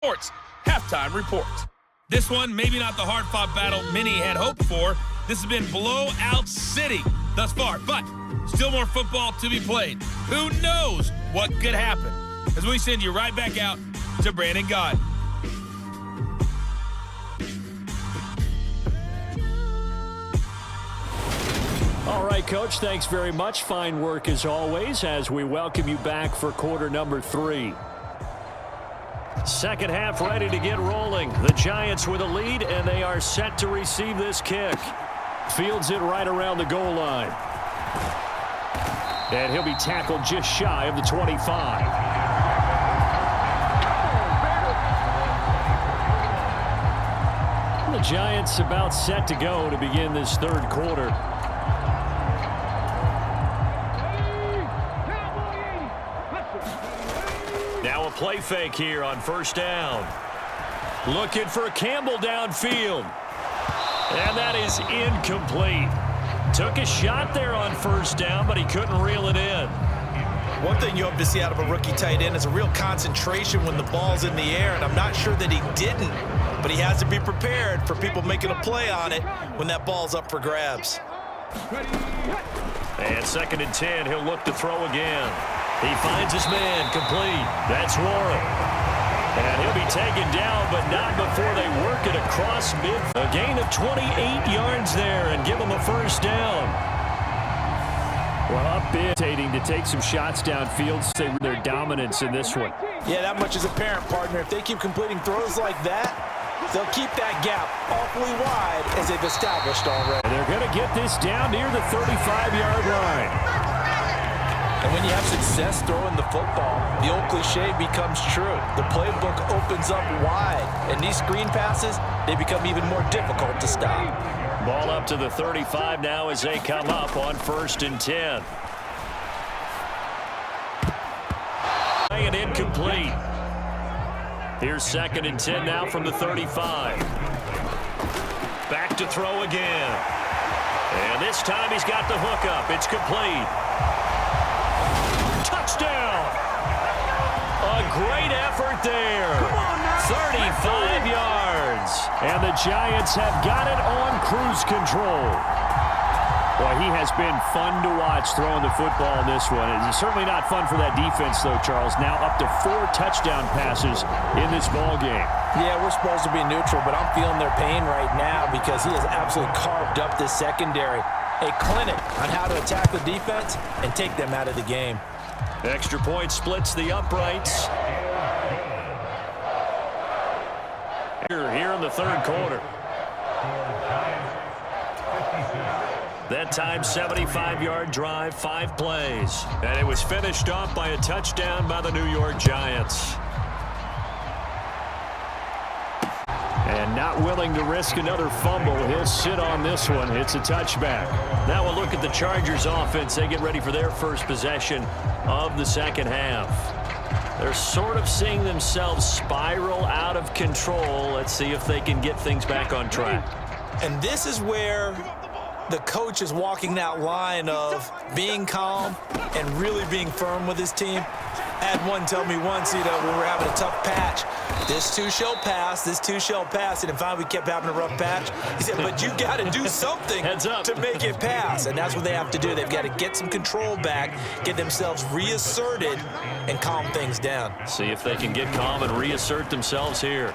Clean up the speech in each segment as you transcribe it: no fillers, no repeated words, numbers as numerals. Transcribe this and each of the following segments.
Sports Halftime Report. This one, maybe not the hard-fought battle many had hoped for. This has been blowout city thus far, but still more football to be played. Who knows what could happen? As we send you right back out to Brandon God. All right, Coach, thanks very much. Fine work as always as we welcome you back for quarter number 3. Second half ready to get rolling. The Giants with a lead, and they are set to receive this kick. Fields it right around the goal line. And he'll be tackled just shy of the 25. The Giants about set to go to begin this third quarter. Now a play fake here on first down. Looking for Campbell downfield. And that is incomplete. Took a shot there on first down, but he couldn't reel it in. One thing you hope to see out of a rookie tight end is a real concentration when the ball's in the air, and I'm not sure that he didn't, but he has to be prepared for people making a play on it when that ball's up for grabs. And 2nd and 10, he'll look to throw again. He finds his man complete. That's Warren. And he'll be taken down, but not before they work it across mid. A gain of 28 yards there and give him a first down. Well, up big, to take some shots downfield, say their dominance in this one. Yeah, that much is apparent, partner. If they keep completing throws like that, they'll keep that gap awfully wide as they've established already. And they're going to get this down near the 35-yard line. And when you have success throwing the football, the old cliche becomes true. The playbook opens up wide, and these screen passes, they become even more difficult to stop. Ball up to the 35 now as they come up on 1st and 10. And incomplete. Here's 2nd and 10 now from the 35. Back to throw again. And this time he's got the hook up. It's complete. Touchdown! A great effort there. 35 yards. And the Giants have got it on cruise control. Boy, he has been fun to watch throwing the football in this one. It's certainly not fun for that defense, though, Charles. Now up to 4 touchdown passes in this ball game. Yeah, we're supposed to be neutral, but I'm feeling their pain right now because he has absolutely carved up this secondary. A clinic on how to attack the defense and take them out of the game. Extra point splits the uprights. Here in the third quarter. That time, 75-yard drive, 5 plays. And it was finished off by a touchdown by the New York Giants. And not willing to risk another fumble, he'll sit on this one. It's a touchback. Now we'll look at the Chargers offense. They get ready for their first possession of the second half. They're sort of seeing themselves spiral out of control. Let's see if they can get things back on track. And this is where the coach is walking that line of being calm and really being firm with his team. I had one tell me once, when we were having a tough patch, this too shall pass, this too shall pass, and finally we kept having a rough patch. He said, but you got to do something to make it pass, and that's what they have to do. They've got to get some control back, get themselves reasserted, and calm things down. See if they can get calm and reassert themselves here.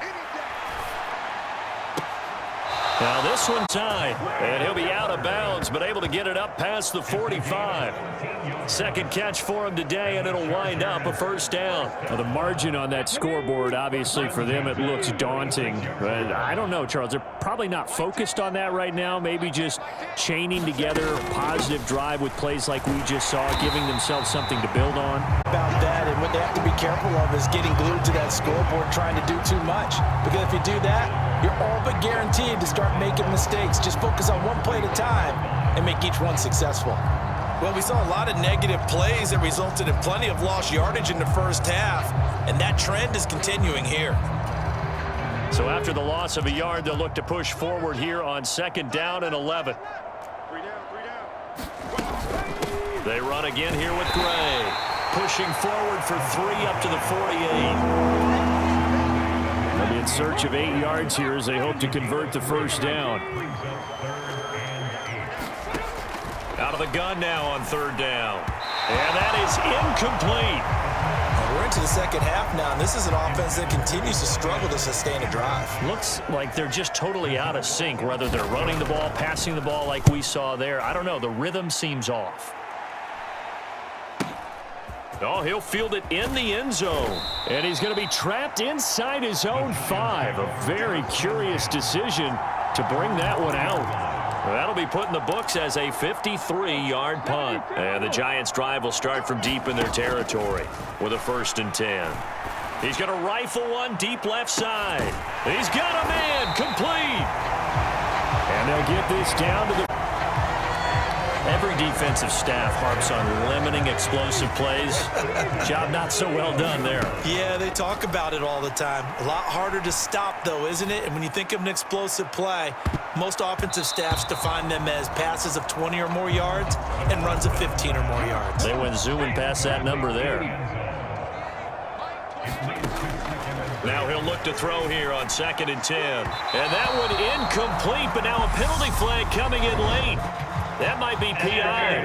Now this one tied, and he'll be out of bounds, but able to get it up past the 45. Second catch for him today, and it'll wind up a first down. Well, the margin on that scoreboard, obviously for them, it looks daunting. But I don't know, Charles. They're probably not focused on that right now. Maybe just chaining together a positive drive with plays like we just saw, giving themselves something to build on. About that, and what they have to be careful of is getting glued to that scoreboard, trying to do too much. Because if you do that, you're all but guaranteed to start making mistakes. Just focus on one play at a time and make each one successful. Well, we saw a lot of negative plays that resulted in plenty of lost yardage in the first half, and that trend is continuing here. So after the loss of a yard, they'll look to push forward here on 2nd down and 11. They run again here with Gray. Pushing forward for 3 up to the 48. in search of 8 yards here as they hope to convert the first down. Out of the gun now on 3rd down. And that is incomplete. We're into the second half now, and this is an offense that continues to struggle to sustain a drive. Looks like they're just totally out of sync, whether they're running the ball, passing the ball like we saw there. I don't know. The rhythm seems off. Oh, he'll field it in the end zone. And he's going to be trapped inside his own 5. A very curious decision to bring that one out. That'll be put in the books as a 53-yard punt. And the Giants' drive will start from deep in their territory with a 1st and 10. He's going to rifle one deep left side. He's got a man complete. And they'll get this down to the... Every defensive staff harps on limiting explosive plays. Job not so well done there. Yeah, they talk about it all the time. A lot harder to stop, though, isn't it? And when you think of an explosive play, most offensive staffs define them as passes of 20 or more yards and runs of 15 or more yards. They went zooming past that number there. Now he'll look to throw here on 2nd and 10. And that one incomplete, but now a penalty flag coming in late. That might be PI.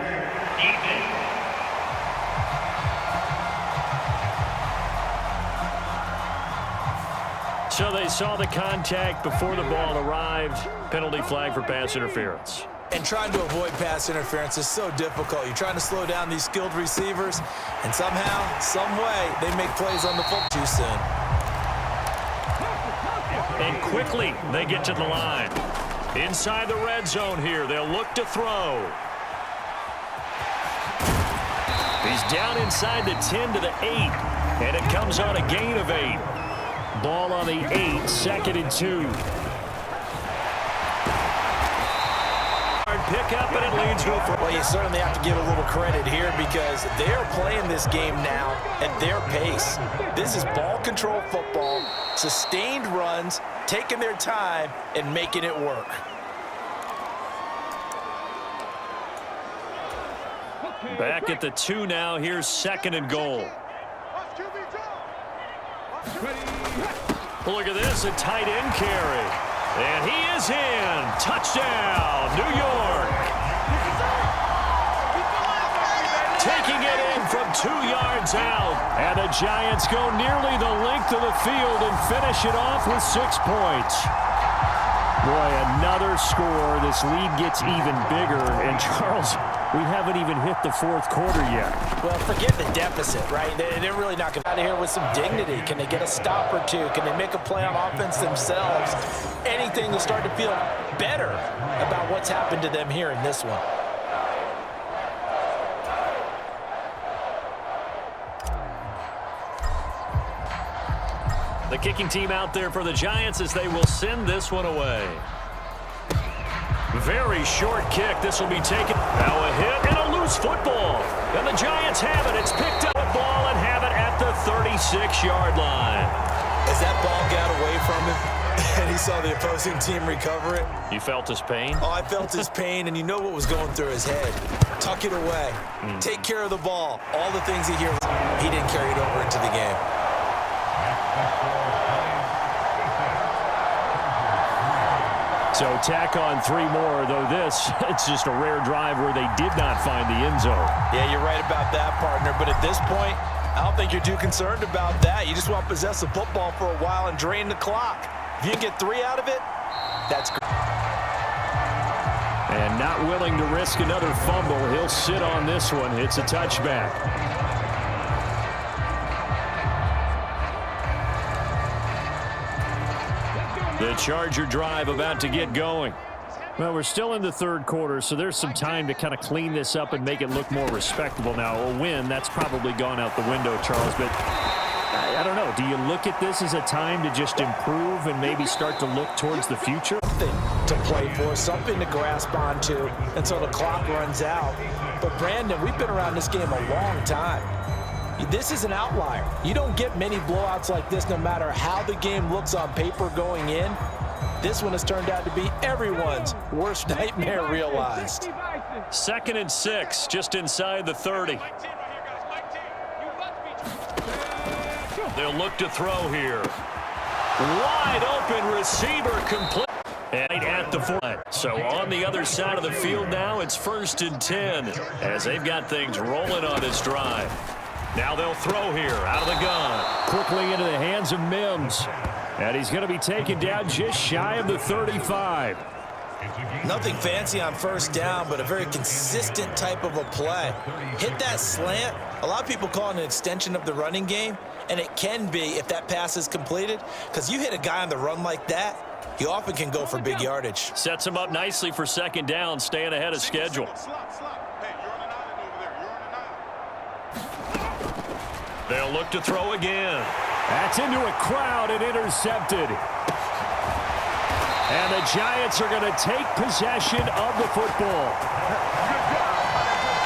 So they saw the contact before the ball arrived. Penalty flag for pass interference. And trying to avoid pass interference is so difficult. You're trying to slow down these skilled receivers, and somehow, some way, they make plays on the football too soon. And quickly, they get to the line. Inside the red zone here, they'll look to throw. He's down inside the 10 to the 8, and it comes on a gain of 8. Ball on the 8, 2nd and 2. Pick up, and it leads to a... Well, you certainly have to give a little credit here because they're playing this game now at their pace. This is ball control football, sustained runs, taking their time, and making it work. Back at the 2 now. Here's 2nd and goal. Look at this, a tight end carry. And he is in. Touchdown, New York. Taking it in from 2 yards out. And the Giants go nearly the length of the field and finish it off with 6 points. Boy, another score. This lead gets even bigger. And Charles, we haven't even hit the 4th quarter yet. Well, forget the deficit, right? They're really not going to get out of here with some dignity. Can they get a stop or two? Can they make a play on offense themselves? Anything to start to feel better about what's happened to them here in this one. The kicking team out there for the Giants as they will send this one away. Very short kick. This will be taken. Now a hit and a loose football. And the Giants have it. It's picked up a ball and have it at the 36-yard line. As that ball got away from him and he saw the opposing team recover it. You felt his pain? Oh, I felt his pain, and you know what was going through his head. Tuck it away. Take care of the ball. All the things he hears. He didn't carry it over into the game. So tack on 3 more, though this, it's just a rare drive where they did not find the end zone. Yeah, you're right about that, partner. But at this point, I don't think you're too concerned about that. You just want to possess the football for a while and drain the clock. If you can get 3 out of it, that's great. And not willing to risk another fumble. He'll sit on this one. It's a touchback. The Charger drive about to get going. Well, we're still in the 3rd quarter, so there's some time to kind of clean this up and make it look more respectable. Now, a win, that's probably gone out the window, Charles, but I don't know. Do you look at this as a time to just improve and maybe start to look towards the future? Something to play for, something to grasp onto until the clock runs out. But, Brandon, we've been around this game a long time. This is an outlier. You don't get many blowouts like this no matter how the game looks on paper going in. This one has turned out to be everyone's worst nightmare realized. 2nd and 6, just inside the 30. They'll look to throw here. Wide open receiver complete. And at the 4. So on the other side of the field now, it's 1st and 10 as they've got things rolling on this drive. Now they'll throw here out of the gun. Quickly into the hands of Mims. And he's going to be taken down just shy of the 35. Nothing fancy on first down, but a very consistent type of a play. Hit that slant. A lot of people call it an extension of the running game, and it can be if that pass is completed, because you hit a guy on the run like that, he often can go for big yardage. Sets him up nicely for 2nd down, staying ahead of schedule. They'll look to throw again. That's into a crowd and intercepted. And the Giants are going to take possession of the football.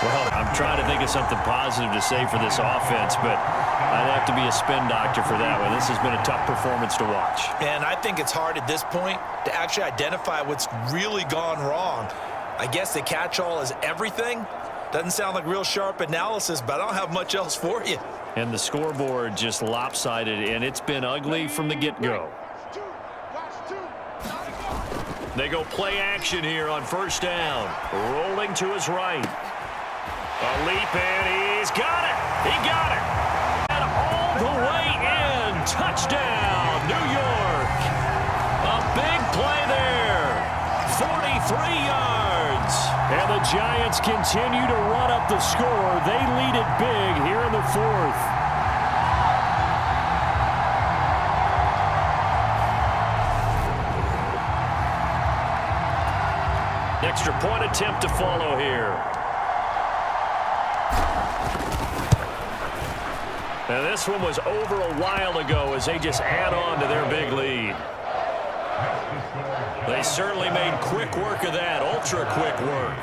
Well, I'm trying to think of something positive to say for this offense, but I'd have to be a spin doctor for that one. This has been a tough performance to watch. And I think it's hard at this point to actually identify what's really gone wrong. I guess the catch-all is everything. Doesn't sound like real sharp analysis, but I don't have much else for you. And the scoreboard just lopsided, and it's been ugly from the get-go. They go play action here on 1st down. Rolling to his right. A leap, and he's got it. He got it. And all the way in. Touchdown, New York. A big play there. 43 yards. And the Giants continue to run up the score. They lead it big here in the 4th. Extra point attempt to follow here. And this one was over a while ago as they just add on to their big lead. They certainly made quick work of that, ultra quick work.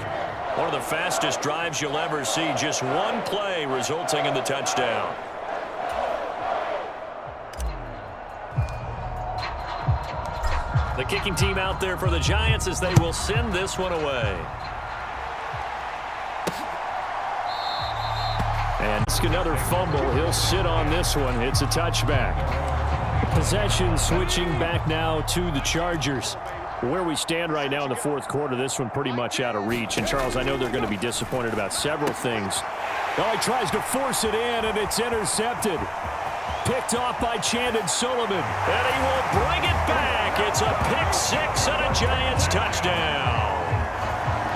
One of the fastest drives you'll ever see, just one play resulting in the touchdown. The kicking team out there for the Giants as they will send this one away. And it's another fumble. He'll sit on this one. It's a touchback. Possession switching back now to the Chargers. Where we stand right now in the 4th quarter, this one pretty much out of reach. And, Charles, I know they're going to be disappointed about several things. Oh, he tries to force it in, and it's intercepted. Picked off by Chandon Sullivan. And he will bring it back. It's a pick-6 and a Giants touchdown.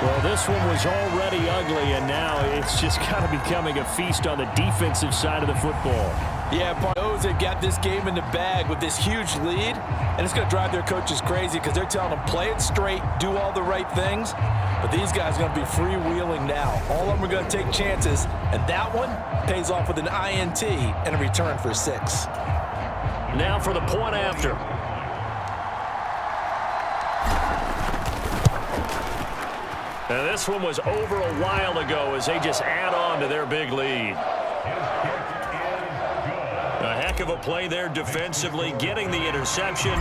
Well, this one was already ugly, and now it's just kind of becoming a feast on the defensive side of the football. Yeah, Barnes have got this game in the bag with this huge lead, and it's going to drive their coaches crazy because they're telling them play it straight, do all the right things. But these guys are going to be freewheeling now. All of them are going to take chances, and that one pays off with an INT and a return for 6. Now for the point after. And this one was over a while ago as they just add on to their big lead. A heck of a play there defensively, getting the interception,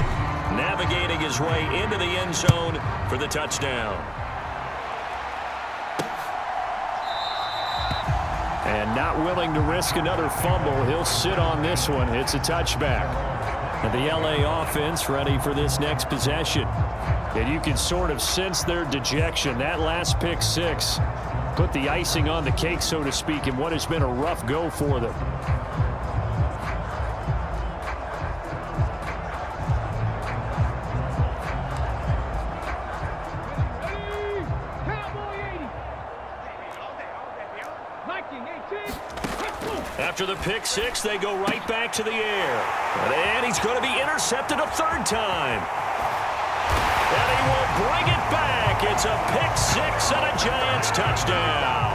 navigating his way into the end zone for the touchdown. And not willing to risk another fumble, he'll sit on this one. It's a touchback. And the LA offense ready for this next possession. And you can sort of sense their dejection. That last pick-6 put the icing on the cake, so to speak, in what has been a rough go for them. After the pick-6, they go right back to the air. And he's going to be intercepted a 3rd time. And he will bring it back. It's a pick-6 and a Giants touchdown.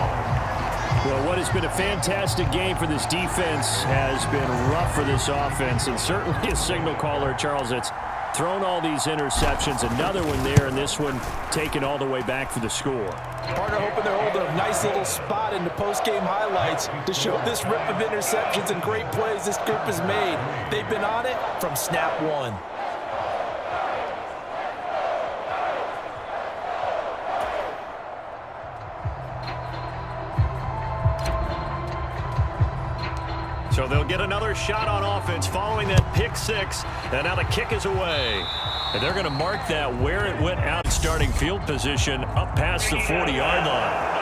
Well, what has been a fantastic game for this defense has been rough for this offense. And certainly a signal caller, Charles, that's thrown all these interceptions. Another one there, and this one taken all the way back for the score. Partner hoping they're holding a nice little spot in the post-game highlights to show this rip of interceptions and great plays this group has made. They've been on it from snap 1. So they'll get another shot on offense following that pick six. And now the kick is away. And they're going to mark that where it went out in starting field position up past the 40-yard line.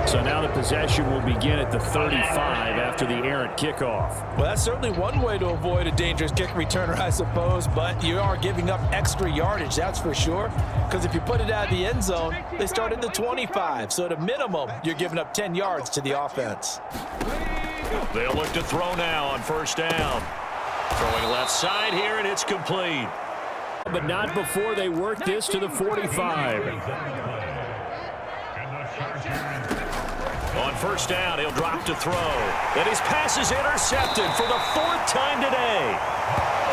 So now the possession will begin at the 35 after the errant kickoff. Well, that's certainly one way to avoid a dangerous kick returner, I suppose, but you are giving up extra yardage, that's for sure, because if you put it out of the end zone, they start at the 25. So at a minimum, you're giving up 10 yards to the offense. They'll look to throw now on first down. Throwing left side here, and it's complete. But not before they work this to the 45. On first down, he'll drop to throw. And his pass is intercepted for the fourth time today.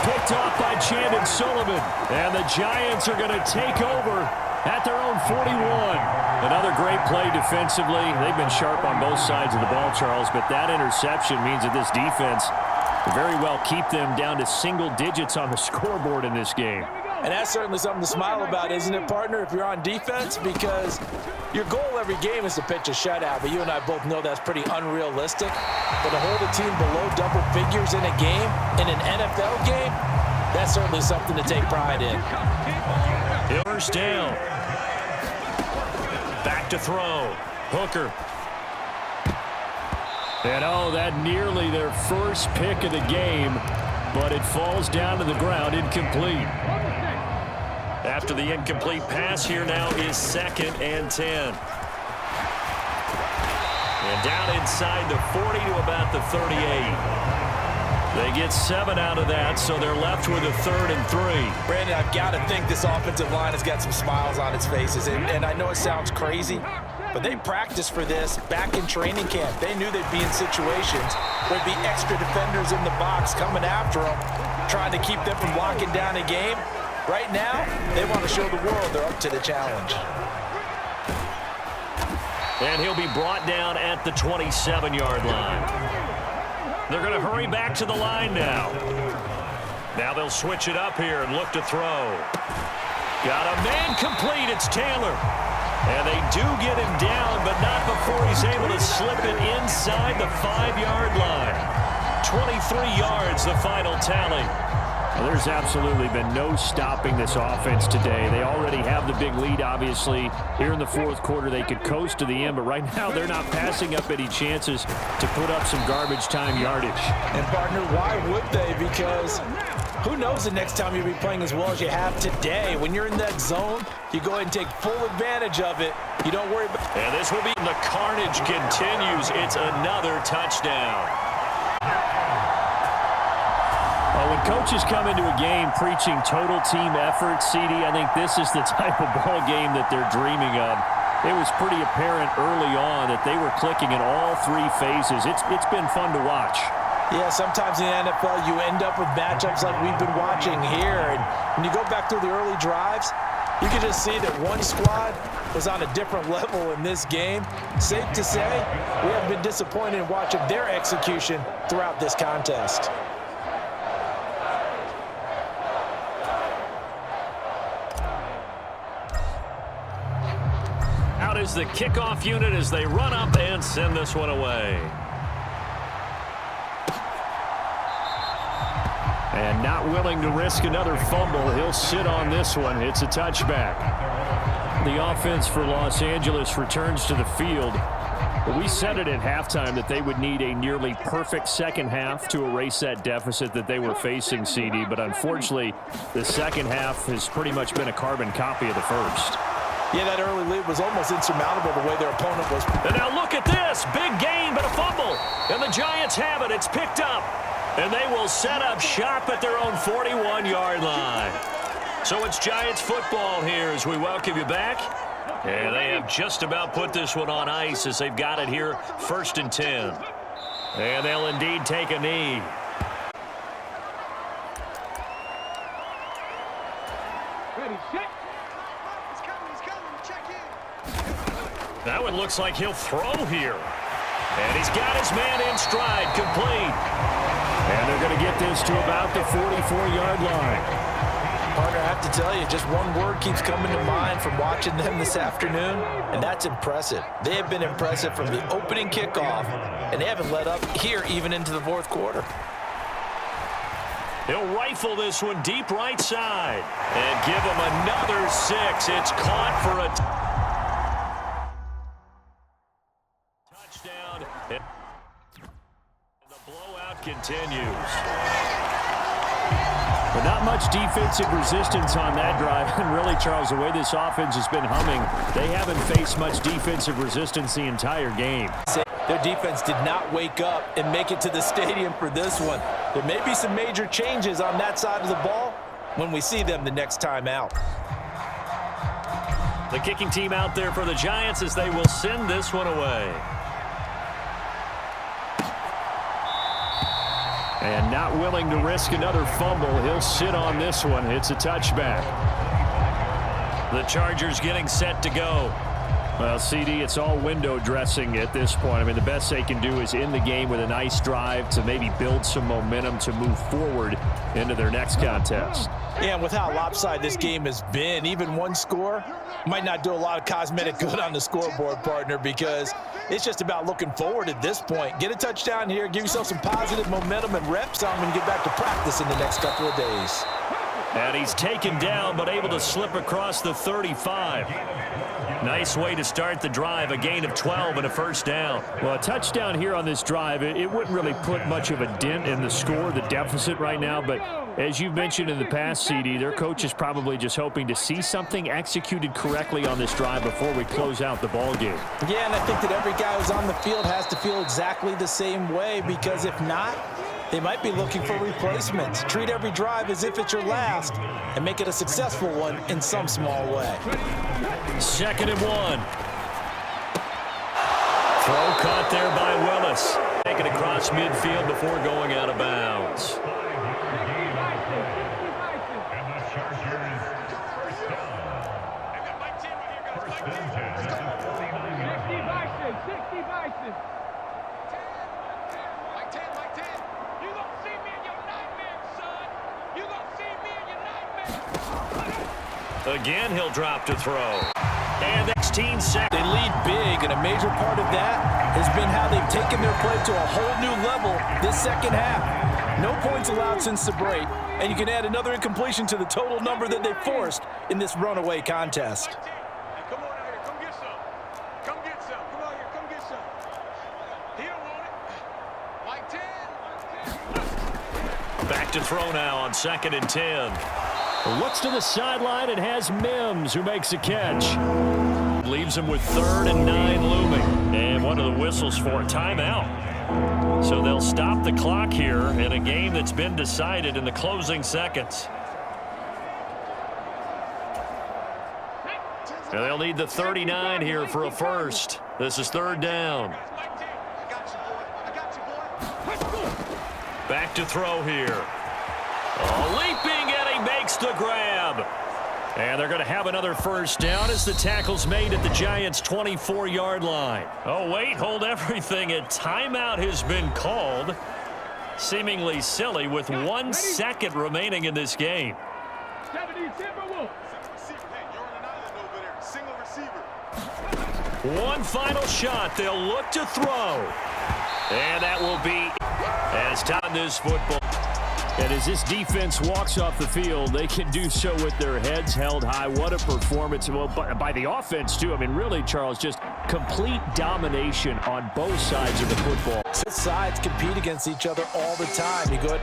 Picked off by Chandon Sullivan. And the Giants are going to take over at their own 41. Another great play defensively. They've been sharp on both sides of the ball, Charles, but that interception means that this defense very well keep them down to single digits on the scoreboard in this game. And that's certainly something to smile about, isn't it, partner, if you're on defense? Because your goal every game is to pitch a shutout, but you and I both know that's pretty unrealistic. But to hold a team below double figures in a game, in an NFL game, that's certainly something to take pride in. First down. Back to throw. Hooker. And oh, that nearly their first pick of the game, but it falls down to the ground incomplete. After the incomplete pass, here now is 2nd and 10. And down inside the 40 to about the 38. They get 7 out of that, so they're left with a 3rd and 3. Brandon, I've got to think this offensive line has got some smiles on its faces. And I know it sounds crazy, but they practiced for this back in training camp. They knew they'd be in situations where there'd be extra defenders in the box coming after them, trying to keep them from locking down a game. Right now, they want to show the world they're up to the challenge. And he'll be brought down at the 27-yard line. They're going to hurry back to the line now. Now they'll switch it up here and look to throw. Got a man complete. It's Taylor. And they do get him down, but not before he's able to slip it inside the 5-yard line. 23 yards, the final tally. Well, there's absolutely been no stopping this offense today. They already have the big lead, obviously. Here in the fourth quarter, they could coast to the end, but right now they're not passing up any chances to put up some garbage time yardage. And, partner, why would they? Because who knows the next time you'll be playing as well as you have today. When you're in that zone, you go ahead and take full advantage of it. You don't worry about it. And this will be the carnage continues. It's another touchdown. When coaches come into a game preaching total team effort, CD, I think this is the type of ball game that they're dreaming of. It was pretty apparent early on that they were clicking in all 3 phases. It's been fun to watch. Yeah, sometimes in the NFL you end up with matchups like we've been watching here. And when you go back through the early drives, you can just see that one squad was on a different level in this game. Safe to say, we have been disappointed in watching their execution throughout this contest. Out is the kickoff unit as they run up and send this one away. And not willing to risk another fumble, he'll sit on this one. It's a touchback. The offense for Los Angeles returns to the field. But we said it at halftime that they would need a nearly perfect second half to erase that deficit that they were facing, CD. But unfortunately, the second half has pretty much been a carbon copy of the first. Yeah, that early lead was almost insurmountable the way their opponent was. And now look at this. Big gain, but a fumble. And the Giants have it. It's picked up. And they will set up shop at their own 41-yard line. So it's Giants football here as we welcome you back. And they have just about put this one on ice as they've got it here 1st and 10. And they'll indeed take a knee. Ready, set. He's coming, check in. That one looks like he'll throw here. And he's got his man in stride, complete. And they're going to get this to about the 44-yard line. Partner, I have to tell you, just one word keeps coming to mind from watching them this afternoon, and that's impressive. They have been impressive from the opening kickoff, and they haven't let up here even into the fourth quarter. He'll rifle this one deep right side and give him another 6. It's caught for a touchdown. And the blowout continues. But not much defensive resistance on that drive. And really, Charles, the way this offense has been humming, they haven't faced much defensive resistance the entire game. Their defense did not wake up and make it to the stadium for this one. There may be some major changes on that side of the ball when we see them the next time out. The kicking team out there for the Giants as they will send this one away. And not willing to risk another fumble. He'll sit on this one. It's a touchback. The Chargers getting set to go. Well, CD, it's all window dressing at this point. I mean, the best they can do is in the game with a nice drive to maybe build some momentum to move forward into their next contest. Yeah, and with how lopsided this game has been, even one score might not do a lot of cosmetic good on the scoreboard, partner, because it's just about looking forward at this point. Get a touchdown here, give yourself some positive momentum and reps on and get back to practice in the next couple of days. And he's taken down but able to slip across the 35. Nice way to start the drive, a gain of 12 and a first down. Well, a touchdown here on this drive, it wouldn't really put much of a dent in the score, the deficit right now. But as you've mentioned in the past, CD, their coach is probably just hoping to see something executed correctly on this drive before we close out the ball game. Yeah, and I think that every guy who's on the field has to feel exactly the same way, because if not, they might be looking for replacements. Treat every drive as if it's your last and make it a successful one in some small way. 2nd and 1. Throw caught there by Willis. Taken across midfield before going out of bounds. Again, he'll drop to throw. And 16 seconds. They lead big, and a major part of that has been how they've taken their play to a whole new level this second half. No points allowed since the break, and you can add another incompletion to the total number that they forced in this runaway contest. Come on out here, come get some. Come get some. Come out here, come get some. He don't want it. Like 10. Back to throw now on 2nd and 10. Looks to the sideline and has Mims, who makes a catch. Leaves him with 3rd and 9 looming. And one of the whistles for a timeout. So they'll stop the clock here in a game that's been decided in the closing seconds. And they'll need the 39 here for a first. This is 3rd down. Back to throw here. Leaping, and he makes the grab. And they're going to have another first down as the tackle's made at the Giants' 24-yard line. Oh, wait, hold everything. A timeout has been called. Seemingly silly with 1 second remaining in this game. One final shot. They'll look to throw. And that will be as time this football. And as this defense walks off the field, they can do so with their heads held high. What a performance. Well, by the offense, too. I mean, really, Charles, just complete domination on both sides of the football. Both sides compete against each other all the time. You go